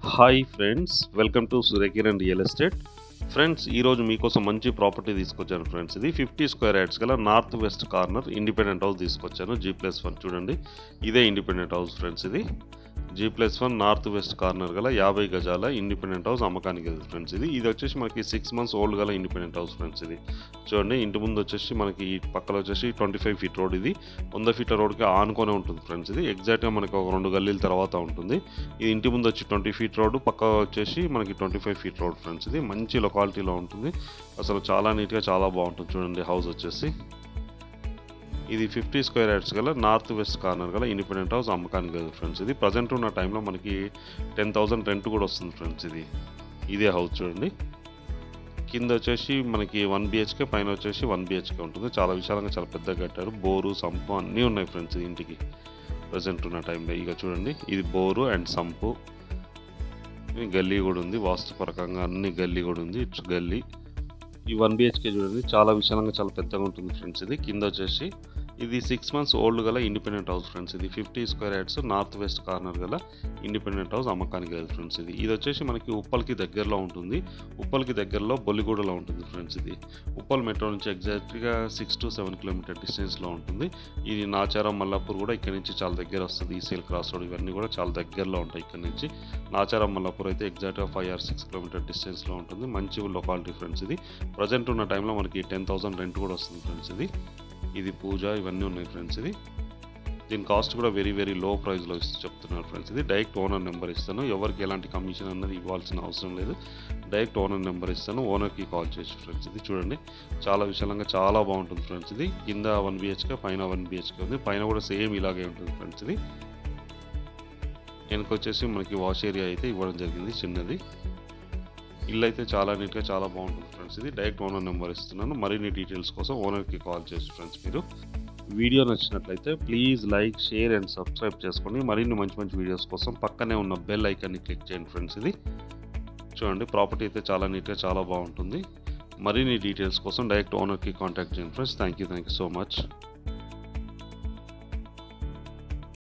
Hi friends, welcome to Surya Kiran real estate. Friends, ఈరోజు మీకోసం మంచి ప్రాపర్టీ తీసుకొచ్చాను ఫ్రెండ్స్. ఇది 50 స్క్వేర్ యార్డ్స్ గల north west corner independent house తీసుకొచ్చాను. G+1 చూడండి, ఇదే ఇండిపెండెంట్ హౌస్ ఫ్రెండ్స్. ఇది G+1 నార్త్ వెస్ట్ కార్నర్ గల 50 గజాల ఇండిపెండెంట్ హౌస్ అమ్మకానికి వెళ్తుంది ఫ్రెండ్స్. ఇది వచ్చేసి మనకి 6 months ఓల్డ్ గల ఇండిపెండెంట్ హౌస్ ఫ్రెండ్స్. ఇది చూడండి, ఇంటి ముందు వచ్చేసి మనకి ఈ పక్కన వచ్చేసి 25 feet రోడ్. ఇది 100 feet రోడ్కి ఆనుకొనే ఉంటుంది ఫ్రెండ్స్. ఇది ఎగ్జాక్ట్గా మనకి ఒక 2 గల్లీల తర్వాత ఉంటుంది. ఇది ఇంటి ముందు వచ్చి 20 feet రోడ్, పక్క వచ్చేసి మనకి 25 feet రోడ్ ఫ్రెండ్స్. ఇది మంచి లొకాలిటీలో ఉంటుంది. అసలు చాలా నీట్గా చాలా బాగుంటుంది. చూడండి, హౌస్ వచ్చేసి ఇది 50 స్క్వేర్ యార్డ్స్ గల నార్త్ వెస్ట్ కార్నర్ గల ఇండిపెండెంట్ హౌస్ అమ్మకానికి లేదు ఫ్రెండ్స్. ఇది ప్రజెంట్ ఉన్న టైంలో మనకి 10,000 రెంట్ కూడా వస్తుంది ఫ్రెండ్స్. ఇదే హౌస్ చూడండి, కింద వచ్చేసి మనకి 1 BHK, పైన వచ్చేసి 1 BHK ఉంటుంది. చాలా విశాలంగా చాలా పెద్దగా కట్టారు. బోరు, సంపు అన్నీ ఉన్నాయి ఫ్రెండ్స్ ఇంటికి ప్రజెంట్ ఉన్న టైంలో. ఇక చూడండి, ఇది బోరు అండ్ సంపు. గల్లీ కూడా ఉంది, వాస్తుపరకంగా అన్ని గల్లీ కూడా ఉంది. ఇట్స్ గల్లీ. ఈ 1 BHK చూడండి, చాలా విశాలంగా చాలా పెద్దగా ఉంటుంది ఫ్రెండ్స్. ఇది కింద వచ్చేసి ఇది 6 months ఓల్డ్ గల ఇండిపెండెంట్ హౌస్ ఫ్రెండ్స్. ఇది 50 square yards north west corner గల ఇండిపెండెంట్ హౌస్ అమ్మకానికి లేదు ఫ్రెండ్స్. ఇది వచ్చేసి మనకి ఉప్పల్కి దగ్గరలో ఉంటుంది. ఉప్పల్కి దగ్గరలో బొల్లిగూడలో ఉంటుంది ఫ్రెండ్స్. ఇది ఉప్పల్ మెట్రో నుంచి ఎగ్జాక్ట్గా 6 to 7 kilometer డిస్టెన్స్లో ఉంటుంది. ఇది నాచారం, మల్లాపూర్ కూడా ఇక్కడ నుంచి చాలా దగ్గర వస్తుంది. ఈసీఎల్ క్రాస్ రోడ్ ఇవన్నీ కూడా చాలా దగ్గరలో ఉంటాయి ఇక్కడ నుంచి. నాచారం, మల్లాపూర్ అయితే ఎగ్జాక్ట్గా 5 or 6 kilometer డిస్టెన్స్లో ఉంటుంది. మంచి లొకాలిటీ ఫ్రెండ్స్. ఇది ప్రజెంట్ ఉన్న టైంలో మనకి 10,000 రెంట్ కూడా వస్తుంది ఫ్రెండ్స్. ఇది పూజ ఇవన్నీ ఉన్నాయి ఫ్రెండ్స్. దీని కాస్ట్ కూడా వెరీ వెరీ లో ప్రైస్లో చెప్తున్నారు ఫ్రెండ్స్. ఇది డైరెక్ట్ ఓనర్ నెంబర్ ఇస్తాను. ఎవరికి ఎలాంటి కమిషన్ అన్నది ఇవ్వాల్సిన అవసరం లేదు. డైరెక్ట్ ఓనర్ నెంబర్ ఇస్తాను, ఓనర్కి కాల్ చేసి ఫ్రెండ్స్. ఇది చూడండి, చాలా విశాలంగా చాలా బాగుంటుంది ఫ్రెండ్స్. ఇది కింద 1 BHK, పైన 1 BHK ఉంది. పైన కూడా సేమ్ ఇలాగే ఉంటుంది ఫ్రెండ్స్. ఇది వెనకొచ్చేసి మనకి వాష్ ఏరియా అయితే ఇవ్వడం జరిగింది చిన్నది. ఇల్లు అయితే చాలా నీట్గా చాలా బాగుంటుంది ఫ్రెండ్స్. ఇది డైరెక్ట్ ఓనర్ నెంబర్ ఇస్తున్నాను. మరిన్ని డీటెయిల్స్ కోసం ఓనర్కి కాల్ చేసి ఫ్రెండ్స్. మీరు వీడియో నచ్చినట్లయితే please like, share and subscribe చేసుకోండి. మరిన్ని మంచి మంచి వీడియోస్ కోసం పక్కనే ఉన్న బెల్ ఐకాన్ని క్లిక్ చేయండి ఫ్రెండ్స్. ఇది చూడండి, ప్రాపర్టీ అయితే చాలా నీట్గా చాలా బాగుంటుంది. మరిన్ని డీటెయిల్స్ కోసం డైరెక్ట్ ఓనర్కి కాంటాక్ట్ చేయండి friends. Thank you so much.